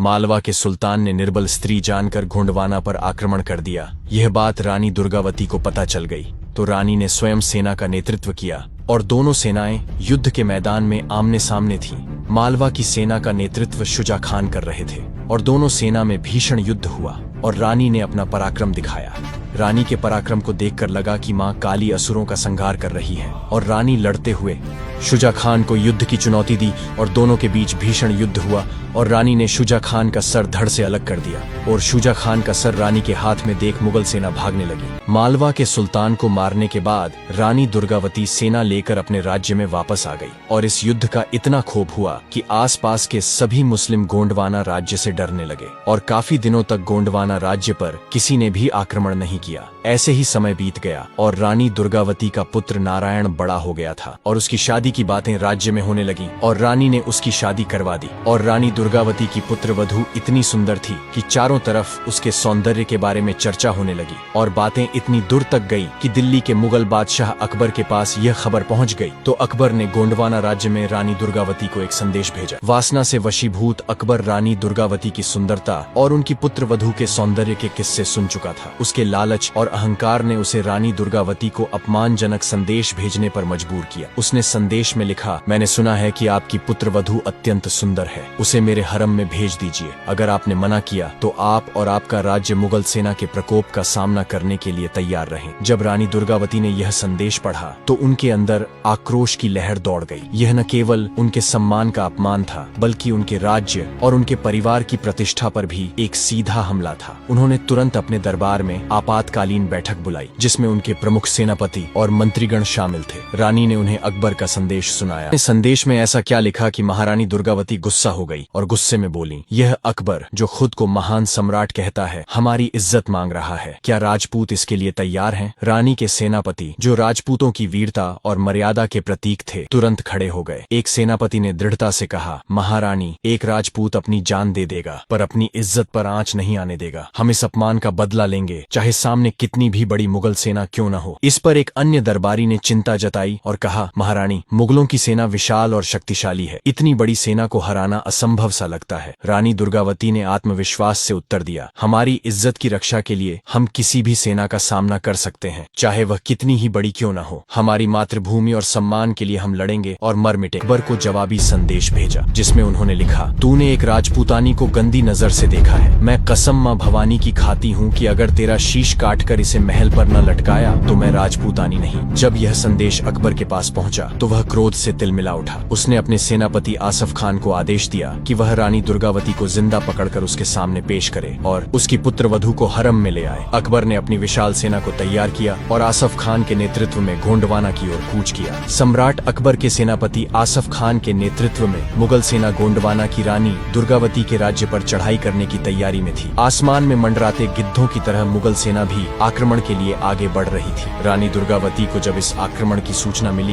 मालवा के सुल्तान ने निर्बल स्त्री जानकर गोंडवाना पर आक्रमण कर दिया। यह बात रानी दुर्गावती को पता चल गई तो रानी ने स्वयं सेना का नेतृत्व किया और दोनों सेनाएं युद्ध के मैदान में आमने सामने थीं। मालवा की सेना का नेतृत्व शुजा खान कर रहे थे और दोनों सेना में भीषण युद्ध हुआ और रानी ने अपना पराक्रम दिखाया। रानी के पराक्रम को देखकर लगा कि मां काली असुरों का संहार कर रही है और रानी लड़ते हुए शुजा खान को युद्ध की चुनौती दी और दोनों के बीच भीषण युद्ध हुआ और रानी ने शुजा खान का सर धड़ से अलग कर दिया और शुजा खान का सर रानी के हाथ में देख मुगल सेना भागने लगी। मालवा के सुल्तान को मारने के बाद रानी दुर्गावती सेना लेकर अपने राज्य में वापस आ गई और इस युद्ध का इतना क्षोभ हुआ कि आसपास के सभी मुस्लिम गोंडवाना राज्य से डरने लगे और काफी दिनों तक गोंडवाना राज्य पर किसी ने भी आक्रमण नहीं किया। ऐसे ही समय बीत गया और रानी दुर्गावती का पुत्र नारायण बड़ा हो गया था और उसकी शादी की बातें राज्य में होने लगी और रानी ने उसकी शादी करवा दी। और रानी दुर्गावती की पुत्र वधू इतनी सुंदर थी कि चारों तरफ उसके सौंदर्य के बारे में चर्चा होने लगी और बातें इतनी दूर तक गई कि दिल्ली के मुगल बादशाह अकबर के पास यह खबर पहुंच गई तो अकबर ने गोंडवाना राज्य में रानी दुर्गावती को एक संदेश भेजा। वासना से वशीभूत अकबर रानी दुर्गावती की सुंदरता और उनकी पुत्र वधू के सौंदर्य के किस्से सुन चुका था। उसके लालच और अहंकार ने उसे रानी दुर्गावती को अपमानजनक संदेश भेजने पर मजबूर किया। उसने संदेश में लिखा, मैंने सुना है कि आपकी पुत्र वधू अत्यंत सुंदर है, उसे मेरे हरम में भेज दीजिए। अगर आपने मना किया तो आप और आपका राज्य मुगल सेना के प्रकोप का सामना करने के लिए तैयार रहें। जब रानी दुर्गावती ने यह संदेश पढ़ा तो उनके अंदर आक्रोश की लहर दौड़ गई। यह न केवल उनके सम्मान का अपमान था बल्कि उनके राज्य और उनके परिवार की प्रतिष्ठा पर भी एक सीधा हमला था। उन्होंने तुरंत अपने दरबार में आपातकालीन बैठक बुलाई जिसमें उनके प्रमुख सेनापति और मंत्रीगण शामिल थे। रानी ने उन्हें अकबर का संदेश सुनाया। संदेश में ऐसा क्या लिखा कि महारानी दुर्गावती गुस्सा हो गई और गुस्से में बोली, यह अकबर जो खुद को महान सम्राट कहता है हमारी इज्जत मांग रहा है, क्या राजपूत इसके लिए तैयार हैं? रानी के सेनापति जो राजपूतों की वीरता और मर्यादा के प्रतीक थे तुरंत खड़े हो गए। एक सेनापति ने दृढ़ता से कहा, महारानी, एक राजपूत अपनी जान दे देगा पर अपनी इज्जत पर आंच नहीं आने देगा। हम इस अपमान का बदला लेंगे चाहे सामने कितनी भी बड़ी मुगल सेना क्यों न हो। इस पर एक अन्य दरबारी ने चिंता जताई और कहा, महारानी, मुगलों की सेना विशाल और शक्तिशाली है, इतनी बड़ी सेना को हराना असंभव सा लगता है। रानी दुर्गावती ने आत्मविश्वास से उत्तर दिया, हमारी इज्जत की रक्षा के लिए हम किसी भी सेना का सामना कर सकते हैं, चाहे वह कितनी ही बड़ी क्यों न हो। हमारी मातृभूमि और सम्मान के लिए हम लड़ेंगे और मर मिटे। अकबर को जवाबी संदेश भेजा जिसमें उन्होंने लिखा, तूने एक राजपूतानी को गंदी नजर से देखा है। मैं कसम मां भवानी की खाती हूँ कि अगर तेरा शीश काटकर इसे महल पर न लटकाया तो मैं राजपूतानी नहीं। जब यह संदेश अकबर के पास पहुंचा तो वह क्रोध से तिलमिला उठा। उसने अपने सेनापति आसफ खान को आदेश दिया कि वह रानी दुर्गावती को जिंदा पकड़कर उसके सामने पेश करे और उसकी पुत्र वधू को हरम में ले आए। अकबर ने अपनी विशाल सेना को तैयार किया और आसफ खान के नेतृत्व में गोंडवाना की ओर कूच किया। सम्राट अकबर के सेनापति आसफ खान के नेतृत्व में मुगल सेना गोंडवाना की रानी दुर्गावती के राज्य पर चढ़ाई करने की तैयारी में थी। आसमान में मंडराते गिद्धों की तरह मुगल सेना भी आक्रमण के लिए आगे बढ़ रही थी। रानी दुर्गावती को जब इस आक्रमण की सूचना मिली